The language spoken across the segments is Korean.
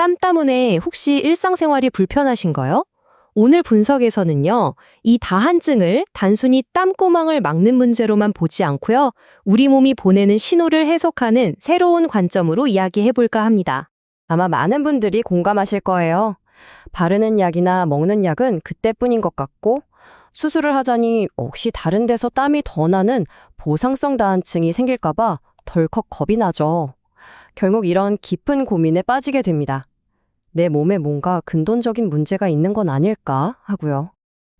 땀 때문에 혹시 일상생활이 불편하신가요? 오늘 분석에서는요, 이 다한증을 단순히 땀구멍을 막는 문제로만 보지 않고요, 우리 몸이 보내는 신호를 해석하는 새로운 관점으로 이야기해볼까 합니다. 아마 많은 분들이 공감하실 거예요. 바르는 약이나 먹는 약은 그때뿐인 것 같고, 수술을 하자니 혹시 다른 데서 땀이 더 나는 보상성 다한증이 생길까봐 덜컥 겁이 나죠. 결국 이런 깊은 고민에 빠지게 됩니다. 내 몸에 뭔가 근본적인 문제가 있는 건 아닐까 하고요.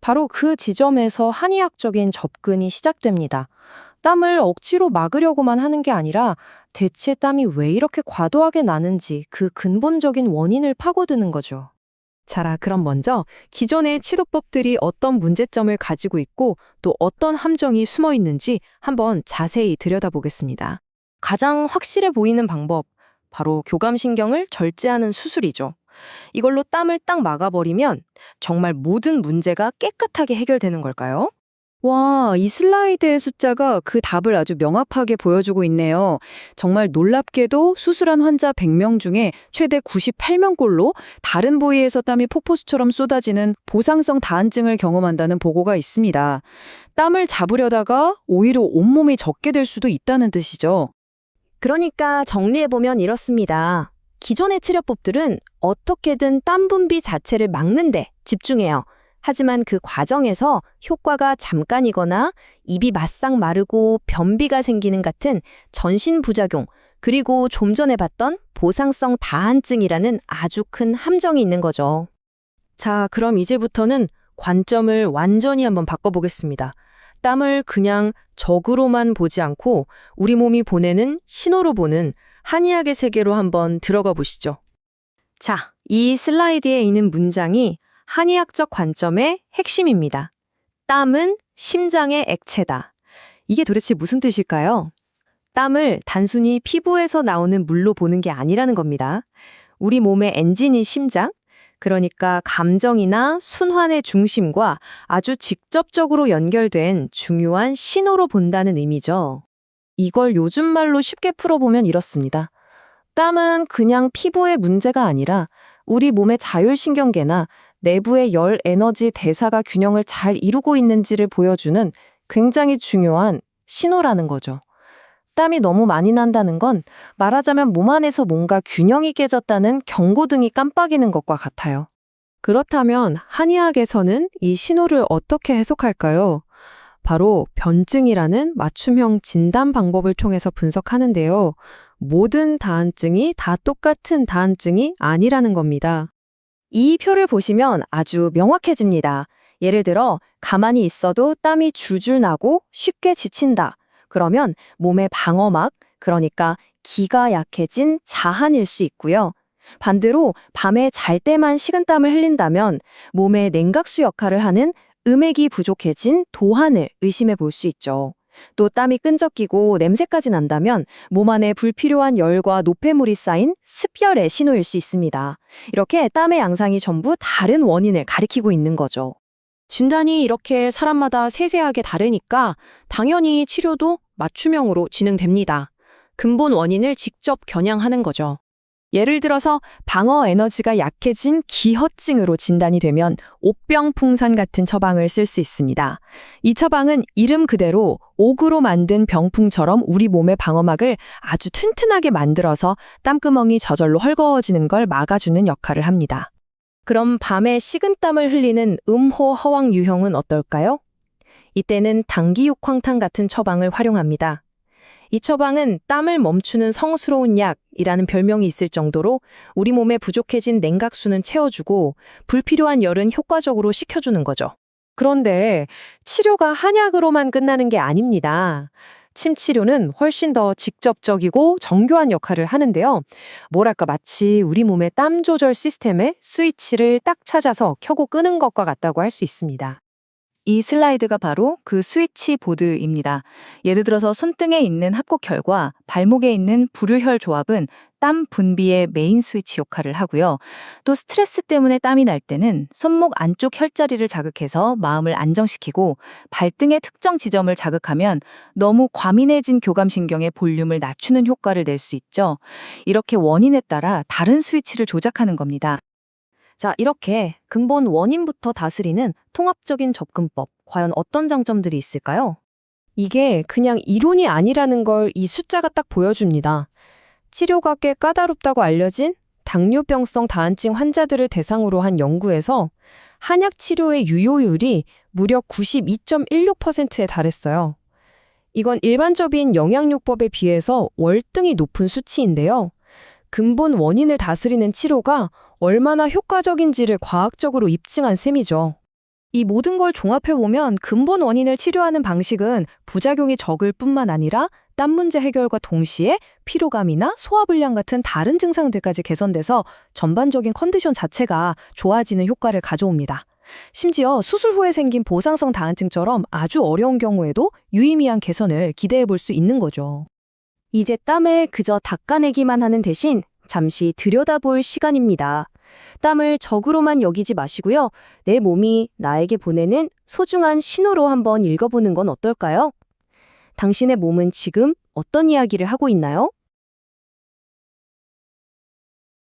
바로 그 지점에서 한의학적인 접근이 시작됩니다. 땀을 억지로 막으려고만 하는 게 아니라 대체 땀이 왜 이렇게 과도하게 나는지 그 근본적인 원인을 파고드는 거죠. 자, 그럼 먼저 기존의 치료법들이 어떤 문제점을 가지고 있고 또 어떤 함정이 숨어 있는지 한번 자세히 들여다보겠습니다. 가장 확실해 보이는 방법, 바로 교감신경을 절제하는 수술이죠. 이걸로 땀을 딱 막아버리면 정말 모든 문제가 깨끗하게 해결되는 걸까요? 와, 이 슬라이드의 숫자가 그 답을 아주 명확하게 보여주고 있네요. 정말 놀랍게도 수술한 환자 100명 중에 최대 98명꼴로 다른 부위에서 땀이 폭포수처럼 쏟아지는 보상성 다한증을 경험한다는 보고가 있습니다. 땀을 잡으려다가 오히려 온몸이 젖게 될 수도 있다는 뜻이죠. 그러니까 정리해보면 이렇습니다. 기존의 치료법들은 어떻게든 땀 분비 자체를 막는 데 집중해요. 하지만 그 과정에서 효과가 잠깐이거나 입이 바싹 마르고 변비가 생기는 같은 전신 부작용, 그리고 좀 전에 봤던 보상성 다한증이라는 아주 큰 함정이 있는 거죠. 자, 그럼 이제부터는 관점을 완전히 한번 바꿔보겠습니다. 땀을 그냥 적으로만 보지 않고 우리 몸이 보내는 신호로 보는 한의학의 세계로 한번 들어가 보시죠. 자, 이 슬라이드에 있는 문장이 한의학적 관점의 핵심입니다. 땀은 심장의 액체다. 이게 도대체 무슨 뜻일까요? 땀을 단순히 피부에서 나오는 물로 보는 게 아니라는 겁니다. 우리 몸의 엔진이 심장, 그러니까 감정이나 순환의 중심과 아주 직접적으로 연결된 중요한 신호로 본다는 의미죠. 이걸 요즘 말로 쉽게 풀어보면 이렇습니다. 땀은 그냥 피부의 문제가 아니라 우리 몸의 자율신경계나 내부의 열 에너지 대사가 균형을 잘 이루고 있는지를 보여주는 굉장히 중요한 신호라는 거죠. 땀이 너무 많이 난다는 건 말하자면 몸 안에서 뭔가 균형이 깨졌다는 경고등이 깜빡이는 것과 같아요. 그렇다면 한의학에서는 이 신호를 어떻게 해석할까요? 바로 변증이라는 맞춤형 진단 방법을 통해서 분석하는데요. 모든 다한증이 다 똑같은 다한증이 아니라는 겁니다. 이 표를 보시면 아주 명확해집니다. 예를 들어 가만히 있어도 땀이 줄줄 나고 쉽게 지친다. 그러면 몸의 방어막, 그러니까 기가 약해진 자한일 수 있고요. 반대로 밤에 잘 때만 식은땀을 흘린다면 몸의 냉각수 역할을 하는 음액이 부족해진 도한을 의심해 볼 수 있죠. 또 땀이 끈적이고 냄새까지 난다면 몸 안에 불필요한 열과 노폐물이 쌓인 습열의 신호일 수 있습니다. 이렇게 땀의 양상이 전부 다른 원인을 가리키고 있는 거죠. 진단이 이렇게 사람마다 세세하게 다르니까 당연히 치료도 맞춤형으로 진행됩니다. 근본 원인을 직접 겨냥하는 거죠. 예를 들어서 방어 에너지가 약해진 기허증으로 진단이 되면 옥병풍산 같은 처방을 쓸 수 있습니다. 이 처방은 이름 그대로 옥으로 만든 병풍처럼 우리 몸의 방어막을 아주 튼튼하게 만들어서 땀구멍이 저절로 헐거워지는 걸 막아주는 역할을 합니다. 그럼 밤에 식은땀을 흘리는 음호 허왕 유형은 어떨까요? 이때는 당기육황탕 같은 처방을 활용합니다. 이 처방은 땀을 멈추는 성스러운 약이라는 별명이 있을 정도로 우리 몸에 부족해진 냉각수는 채워주고 불필요한 열은 효과적으로 식혀주는 거죠. 그런데 치료가 한약으로만 끝나는 게 아닙니다. 침 치료는 훨씬 더 직접적이고 정교한 역할을 하는데요. 뭐랄까 마치 우리 몸의 땀 조절 시스템의 스위치를 딱 찾아서 켜고 끄는 것과 같다고 할 수 있습니다. 이 슬라이드가 바로 그 스위치 보드입니다. 예를 들어서 손등에 있는 합곡혈과 발목에 있는 부류혈 조합은 땀 분비의 메인 스위치 역할을 하고요. 또 스트레스 때문에 땀이 날 때는 손목 안쪽 혈자리를 자극해서 마음을 안정시키고, 발등의 특정 지점을 자극하면 너무 과민해진 교감신경의 볼륨을 낮추는 효과를 낼 수 있죠. 이렇게 원인에 따라 다른 스위치를 조작하는 겁니다. 자, 이렇게 근본 원인부터 다스리는 통합적인 접근법, 과연 어떤 장점들이 있을까요? 이게 그냥 이론이 아니라는 걸 이 숫자가 딱 보여줍니다. 치료가 꽤 까다롭다고 알려진 당뇨병성 다한증 환자들을 대상으로 한 연구에서 한약 치료의 유효율이 무려 92.16%에 달했어요. 이건 일반적인 영양요법에 비해서 월등히 높은 수치인데요. 근본 원인을 다스리는 치료가 얼마나 효과적인지를 과학적으로 입증한 셈이죠. 이 모든 걸 종합해보면 근본 원인을 치료하는 방식은 부작용이 적을 뿐만 아니라 땀 문제 해결과 동시에 피로감이나 소화불량 같은 다른 증상들까지 개선돼서 전반적인 컨디션 자체가 좋아지는 효과를 가져옵니다. 심지어 수술 후에 생긴 보상성 다한증처럼 아주 어려운 경우에도 유의미한 개선을 기대해 볼 수 있는 거죠. 이제 땀을 그저 닦아내기만 하는 대신 잠시 들여다볼 시간입니다. 땀을 적으로만 여기지 마시고요. 내 몸이 나에게 보내는 소중한 신호로 한번 읽어보는 건 어떨까요? 당신의 몸은 지금 어떤 이야기를 하고 있나요?